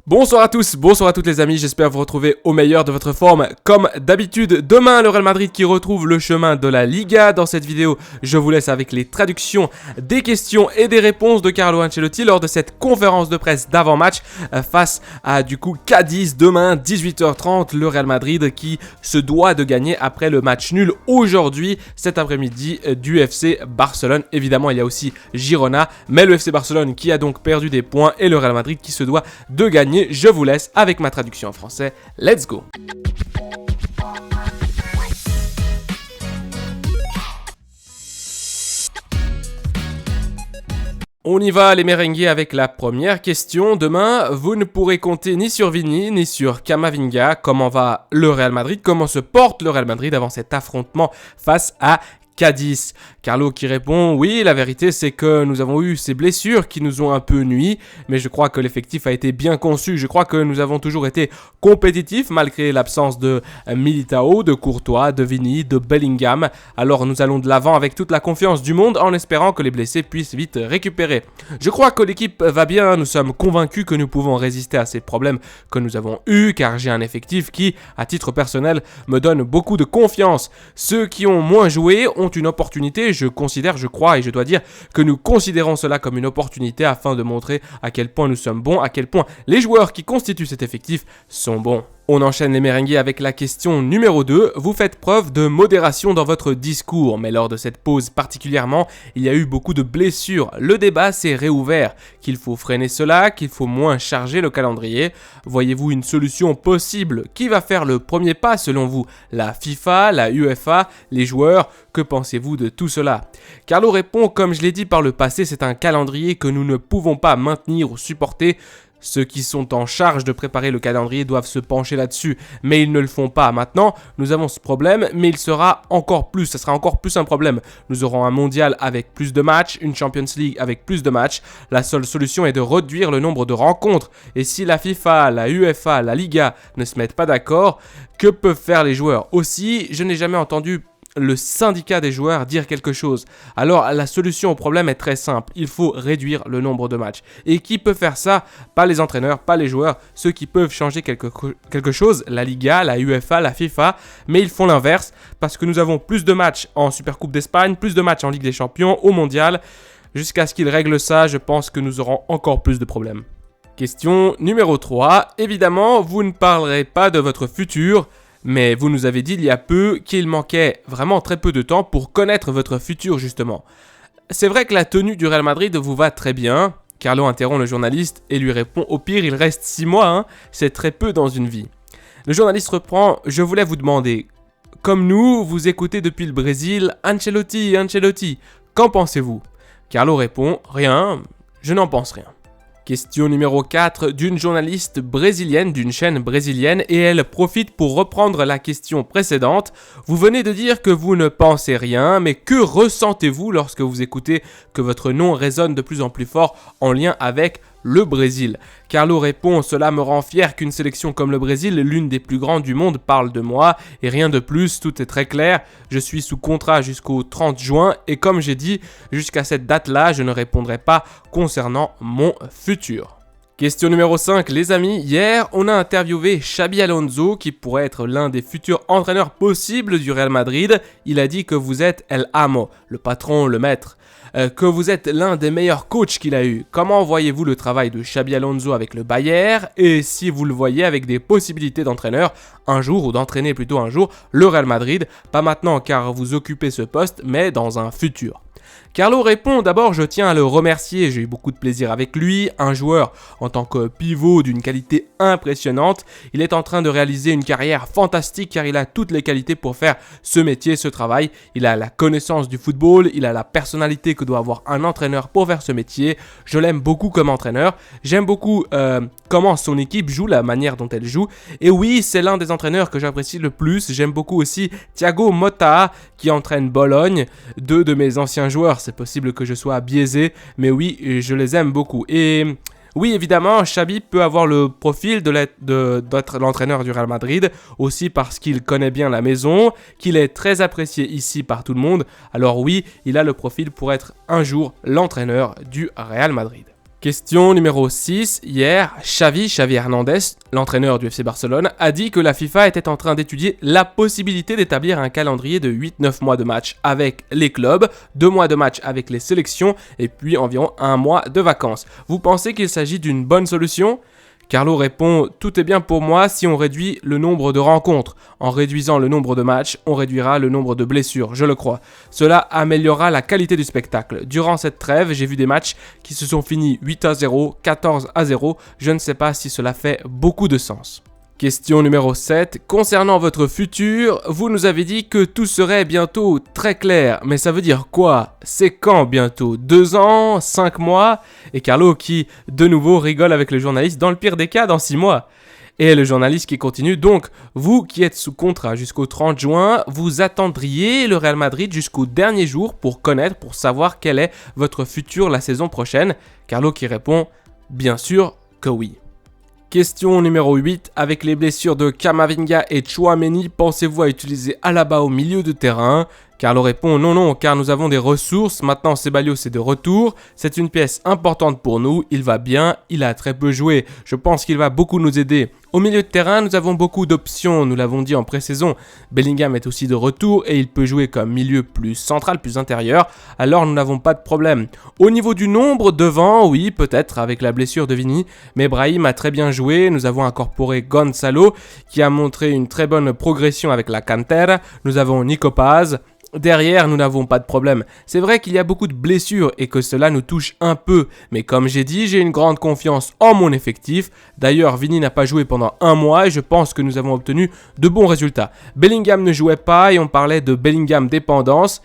Bonsoir à tous, bonsoir à toutes les amis, j'espère vous retrouver au meilleur de votre forme. Comme d'habitude, demain le Real Madrid qui retrouve le chemin de la Liga. Dans cette vidéo, je vous laisse avec les traductions des questions et des réponses de Carlo Ancelotti lors de cette conférence de presse d'avant-match face à Cadiz demain 18h30. Le Real Madrid qui se doit de gagner après le match nul aujourd'hui, cet après-midi du FC Barcelone. Évidemment, il y a aussi Girona, mais le FC Barcelone qui a donc perdu des points et le Real Madrid qui se doit de gagner. Je vous laisse avec ma traduction en français. Let's go! On y va les merengues avec la première question. Demain, vous ne pourrez compter ni sur Vini ni sur Camavinga. Comment va le Real Madrid? Comment se porte le Real Madrid avant cet affrontement face à Cadiz? Carlo qui répond: oui, la vérité c'est que nous avons eu ces blessures qui nous ont un peu nui, mais je crois que l'effectif a été bien conçu. Je crois que nous avons toujours été compétitifs malgré l'absence de Militao, de Courtois, de Vini, de Bellingham. Alors nous allons de l'avant avec toute la confiance du monde en espérant que les blessés puissent vite récupérer. Je crois que l'équipe va bien, nous sommes convaincus que nous pouvons résister à ces problèmes que nous avons eus, car j'ai un effectif qui, à titre personnel, me donne beaucoup de confiance. Ceux qui ont moins joué ont une opportunité, je crois et je dois dire que nous considérons cela comme une opportunité afin de montrer à quel point nous sommes bons, à quel point les joueurs qui constituent cet effectif sont bons. On enchaîne les merengues avec la question numéro 2. Vous faites preuve de modération dans votre discours, mais lors de cette pause particulièrement, il y a eu beaucoup de blessures. Le débat s'est réouvert. Qu'il faut freiner cela, qu'il faut moins charger le calendrier. Voyez-vous une solution possible? Qui va faire le premier pas selon vous? La FIFA, la UEFA, les joueurs? Que pensez-vous de tout cela? Carlo répond: comme je l'ai dit par le passé, c'est un calendrier que nous ne pouvons pas maintenir ou supporter. Ceux qui sont en charge de préparer le calendrier doivent se pencher là-dessus, mais ils ne le font pas. Maintenant, nous avons ce problème, mais ça sera encore plus un problème. Nous aurons un mondial avec plus de matchs, une Champions League avec plus de matchs. La seule solution est de réduire le nombre de rencontres. Et si la FIFA, la UEFA, la Liga ne se mettent pas d'accord, que peuvent faire les joueurs? Aussi, je n'ai jamais entendu le syndicat des joueurs dire quelque chose. Alors la solution au problème est très simple, il faut réduire le nombre de matchs. Et qui peut faire ça? Pas les entraîneurs, pas les joueurs. Ceux qui peuvent changer quelque chose, la Liga, la UEFA, la FIFA, mais ils font l'inverse parce que nous avons plus de matchs en Supercoupe d'Espagne, plus de matchs en Ligue des Champions, au Mondial. Jusqu'à ce qu'ils règlent ça, je pense que nous aurons encore plus de problèmes. Question numéro 3. Évidemment, vous ne parlerez pas de votre futur, mais vous nous avez dit il y a peu qu'il manquait vraiment très peu de temps pour connaître votre futur justement. C'est vrai que la tenue du Real Madrid vous va très bien. Carlo interrompt le journaliste et lui répond: au pire il reste 6 mois, c'est très peu dans une vie. Le journaliste reprend: je voulais vous demander, comme nous, vous écoutez depuis le Brésil, Ancelotti, qu'en pensez-vous? Carlo répond: rien, je n'en pense rien. Question numéro 4 d'une journaliste brésilienne d'une chaîne brésilienne et elle profite pour reprendre la question précédente. Vous venez de dire que vous ne pensez rien, mais que ressentez-vous lorsque vous écoutez que votre nom résonne de plus en plus fort en lien avec le Brésil? Carlo répond: cela me rend fier qu'une sélection comme le Brésil, l'une des plus grandes du monde, parle de moi et rien de plus, tout est très clair. Je suis sous contrat jusqu'au 30 juin et comme j'ai dit, jusqu'à cette date-là, je ne répondrai pas concernant mon futur. Question numéro 5, les amis. Hier, on a interviewé Xabi Alonso qui pourrait être l'un des futurs entraîneurs possibles du Real Madrid. Il a dit que vous êtes El Amo, le patron, le maître. Que vous êtes l'un des meilleurs coachs qu'il a eu. Comment voyez-vous le travail de Xabi Alonso avec le Bayern et si vous le voyez avec des possibilités d'entraîneur un jour ou d'entraîner plutôt un jour le Real Madrid, pas maintenant car vous occupez ce poste mais dans un futur. Carlo répond: d'abord je tiens à le remercier, j'ai eu beaucoup de plaisir avec lui, un joueur en tant que pivot d'une qualité impressionnante, il est en train de réaliser une carrière fantastique car il a toutes les qualités pour faire ce métier, ce travail, il a la connaissance du football, il a la personnalité que doit avoir un entraîneur pour faire ce métier, je l'aime beaucoup comme entraîneur, j'aime beaucoup comment son équipe joue, la manière dont elle joue, et oui c'est l'un des entraîneurs que j'apprécie le plus, j'aime beaucoup aussi Thiago Motta qui entraîne Bologne, deux de mes anciens joueurs, c'est possible que je sois biaisé, mais oui, je les aime beaucoup. Et oui, évidemment, Xabi peut avoir le profil d'être l'entraîneur du Real Madrid, aussi parce qu'il connaît bien la maison, qu'il est très apprécié ici par tout le monde. Alors oui, il a le profil pour être un jour l'entraîneur du Real Madrid. Question numéro 6. Hier, Xavi Hernandez, l'entraîneur du FC Barcelone, a dit que la FIFA était en train d'étudier la possibilité d'établir un calendrier de 8-9 mois de match avec les clubs, 2 mois de match avec les sélections et puis environ 1 mois de vacances. Vous pensez qu'il s'agit d'une bonne solution ? Carlo répond « Tout est bien pour moi si on réduit le nombre de rencontres. En réduisant le nombre de matchs, on réduira le nombre de blessures, je le crois. Cela améliorera la qualité du spectacle. Durant cette trêve, j'ai vu des matchs qui se sont finis 8-0, 14-0. Je ne sais pas si cela fait beaucoup de sens. » Question numéro 7. Concernant votre futur, vous nous avez dit que tout serait bientôt très clair. Mais ça veut dire quoi ? C'est quand bientôt ? 2 ans ? 5 mois ? Et Carlo qui, de nouveau, rigole avec le journaliste. Dans le pire des cas, dans 6 mois. Et le journaliste qui continue. Donc, vous qui êtes sous contrat jusqu'au 30 juin, vous attendriez le Real Madrid jusqu'au dernier jour pour connaître, pour savoir quel est votre futur la saison prochaine. Carlo qui répond, bien sûr que oui. Question numéro 8. Avec les blessures de Camavinga et Tchouaméni, pensez-vous à utiliser Alaba au milieu de terrain ? Carlo répond non, car nous avons des ressources. Maintenant, Ceballos est de retour. C'est une pièce importante pour nous. Il va bien, il a très peu joué. Je pense qu'il va beaucoup nous aider. Au milieu de terrain, nous avons beaucoup d'options, nous l'avons dit en pré-saison. Bellingham est aussi de retour et il peut jouer comme milieu plus central, plus intérieur. Alors nous n'avons pas de problème. Au niveau du nombre, devant, oui, peut-être avec la blessure de Vini. Mais Brahim a très bien joué. Nous avons incorporé Gonzalo qui a montré une très bonne progression avec la Cantera. Nous avons Nico Paz. Derrière, nous n'avons pas de problème. C'est vrai qu'il y a beaucoup de blessures et que cela nous touche un peu. Mais comme j'ai dit, j'ai une grande confiance en mon effectif. D'ailleurs, Vini n'a pas joué pendant 1 mois et je pense que nous avons obtenu de bons résultats. Bellingham ne jouait pas et on parlait de Bellingham dépendance.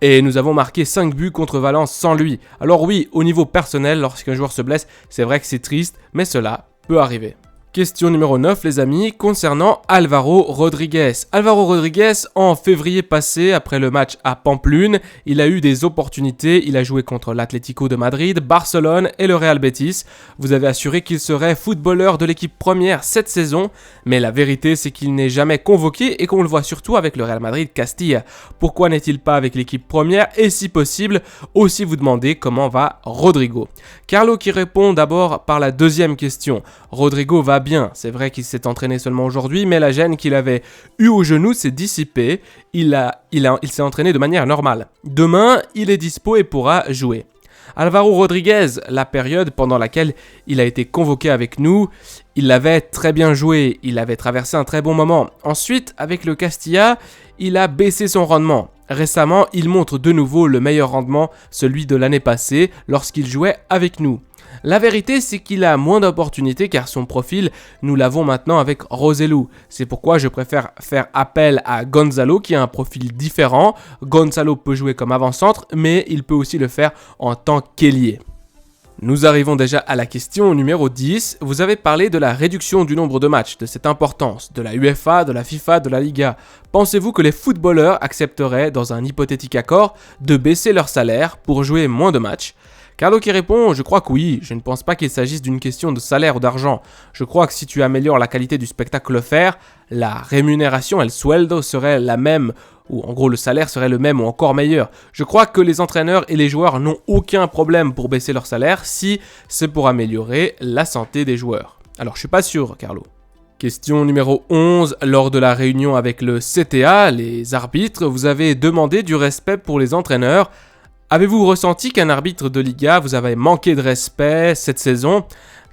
Et nous avons marqué 5 buts contre Valence sans lui. Alors oui, au niveau personnel, lorsqu'un joueur se blesse, c'est vrai que c'est triste, mais cela peut arriver. Question numéro 9 les amis, concernant Álvaro Rodríguez. Álvaro Rodríguez, en février passé, après le match à Pamplune, il a eu des opportunités, il a joué contre l'Atlético de Madrid, Barcelone et le Real Betis. Vous avez assuré qu'il serait footballeur de l'équipe première cette saison, mais la vérité c'est qu'il n'est jamais convoqué et qu'on le voit surtout avec le Real Madrid Castilla. Pourquoi n'est-il pas avec l'équipe première et si possible, aussi vous demandez comment va Rodrigo. Carlo qui répond d'abord par la deuxième question. Rodrigo va bien, c'est vrai qu'il s'est entraîné seulement aujourd'hui, mais la gêne qu'il avait eue au genou s'est dissipée, il s'est entraîné de manière normale. Demain, il est dispo et pourra jouer. Álvaro Rodríguez, la période pendant laquelle il a été convoqué avec nous, il avait très bien joué, il avait traversé un très bon moment. Ensuite, avec le Castilla, il a baissé son rendement. Récemment, il montre de nouveau le meilleur rendement, celui de l'année passée, lorsqu'il jouait avec nous. La vérité, c'est qu'il a moins d'opportunités car son profil, nous l'avons maintenant avec Roselu. C'est pourquoi je préfère faire appel à Gonzalo qui a un profil différent. Gonzalo peut jouer comme avant-centre, mais il peut aussi le faire en tant qu'ailier. Nous arrivons déjà à la question numéro 10. Vous avez parlé de la réduction du nombre de matchs, de cette importance, de la UEFA, de la FIFA, de la Liga. Pensez-vous que les footballeurs accepteraient, dans un hypothétique accord, de baisser leur salaire pour jouer moins de matchs ? Carlo qui répond, je crois que oui, je ne pense pas qu'il s'agisse d'une question de salaire ou d'argent. Je crois que si tu améliores la qualité du spectacle offert, la rémunération, el sueldo, serait la même, ou en gros le salaire serait le même ou encore meilleur. Je crois que les entraîneurs et les joueurs n'ont aucun problème pour baisser leur salaire si c'est pour améliorer la santé des joueurs. Alors je suis pas sûr, Carlo. Question numéro 11. Lors de la réunion avec le CTA, les arbitres, vous avez demandé du respect pour les entraîneurs. Avez-vous ressenti qu'un arbitre de Liga vous avait manqué de respect cette saison ?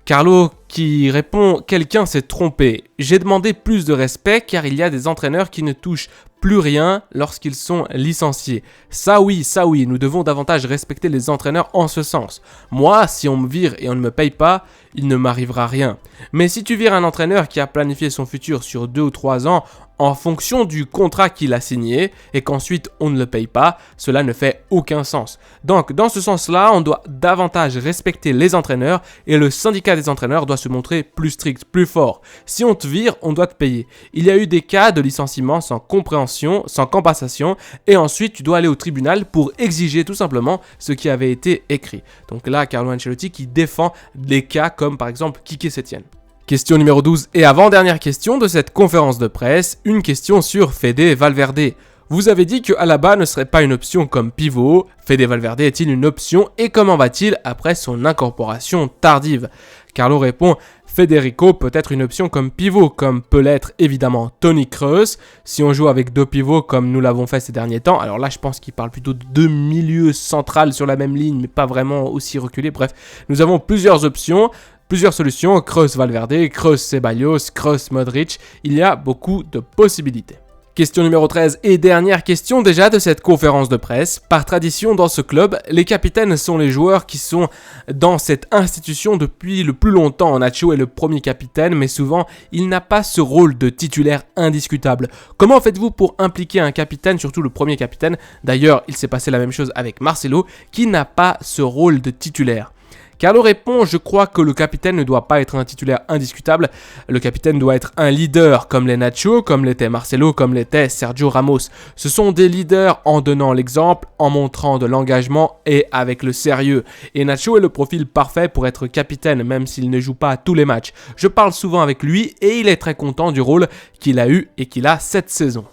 Carlo qui répond « Quelqu'un s'est trompé. J'ai demandé plus de respect car il y a des entraîneurs qui ne touchent plus rien lorsqu'ils sont licenciés. Ça oui, nous devons davantage respecter les entraîneurs en ce sens. Moi, si on me vire et on ne me paye pas, il ne m'arrivera rien. Mais si tu vires un entraîneur qui a planifié son futur sur 2 ou 3 ans en fonction du contrat qu'il a signé et qu'ensuite on ne le paye pas, cela ne fait aucun sens. Donc dans ce sens-là, on doit davantage respecter les entraîneurs et le syndicat des entraîneurs doit se montrer plus strict, plus fort. Si on te vire, on doit te payer. Il y a eu des cas de licenciement sans compréhension, sans compensation et ensuite tu dois aller au tribunal pour exiger tout simplement ce qui avait été écrit. Donc là, Carlo Ancelotti qui défend des cas comme par exemple Quique Setién. Question numéro 12 et avant-dernière question de cette conférence de presse, une question sur Fede Valverde. Vous avez dit que Alaba ne serait pas une option comme pivot. Fede Valverde est-il une option et comment va-t-il après son incorporation tardive? Carlo répond: Federico peut être une option comme pivot, comme peut l'être évidemment Toni Kroos. Si on joue avec deux pivots comme nous l'avons fait ces derniers temps, alors là je pense qu'il parle plutôt de deux milieux centrales sur la même ligne, mais pas vraiment aussi reculés. Bref, nous avons plusieurs options. Plusieurs solutions, Kroos Valverde, Kroos Ceballos, Kroos Modric, il y a beaucoup de possibilités. Question numéro 13 et dernière question déjà de cette conférence de presse. Par tradition dans ce club, les capitaines sont les joueurs qui sont dans cette institution depuis le plus longtemps. Nacho est le premier capitaine, mais souvent il n'a pas ce rôle de titulaire indiscutable. Comment faites-vous pour impliquer un capitaine, surtout le premier capitaine? D'ailleurs, il s'est passé la même chose avec Marcelo, qui n'a pas ce rôle de titulaire. Carlo répond: je crois que le capitaine ne doit pas être un titulaire indiscutable. Le capitaine doit être un leader comme les Nacho, comme l'était Marcelo, comme l'était Sergio Ramos. Ce sont des leaders en donnant l'exemple, en montrant de l'engagement et avec le sérieux. Et Nacho est le profil parfait pour être capitaine, même s'il ne joue pas à tous les matchs. Je parle souvent avec lui et il est très content du rôle qu'il a eu et qu'il a cette saison.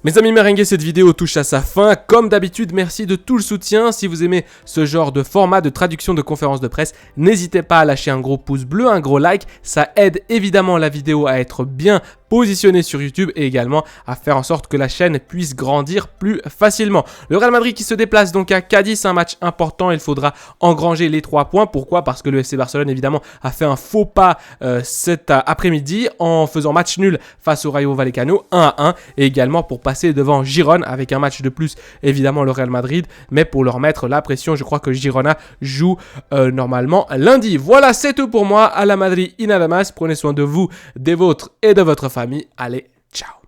Mes amis merengues, cette vidéo touche à sa fin. Comme d'habitude, merci de tout le soutien. Si vous aimez ce genre de format de traduction de conférence de presse, n'hésitez pas à lâcher un gros pouce bleu, un gros like. Ça aide évidemment la vidéo à être bien positionnée sur YouTube et également à faire en sorte que la chaîne puisse grandir plus facilement. Le Real Madrid qui se déplace donc à Cadiz, un match important. Il faudra engranger les 3 points. Pourquoi? Parce que le FC Barcelone évidemment a fait un faux pas cet après-midi en faisant match nul face au Rayo Vallecano 1-1 et également pour passer devant Girona avec un match de plus, évidemment le Real Madrid, mais pour leur mettre la pression. Je crois que Girona joue normalement lundi. Voilà, c'est tout pour moi. À la Madrid y nada más. Prenez soin de vous, des vôtres et de votre famille. Allez, ciao.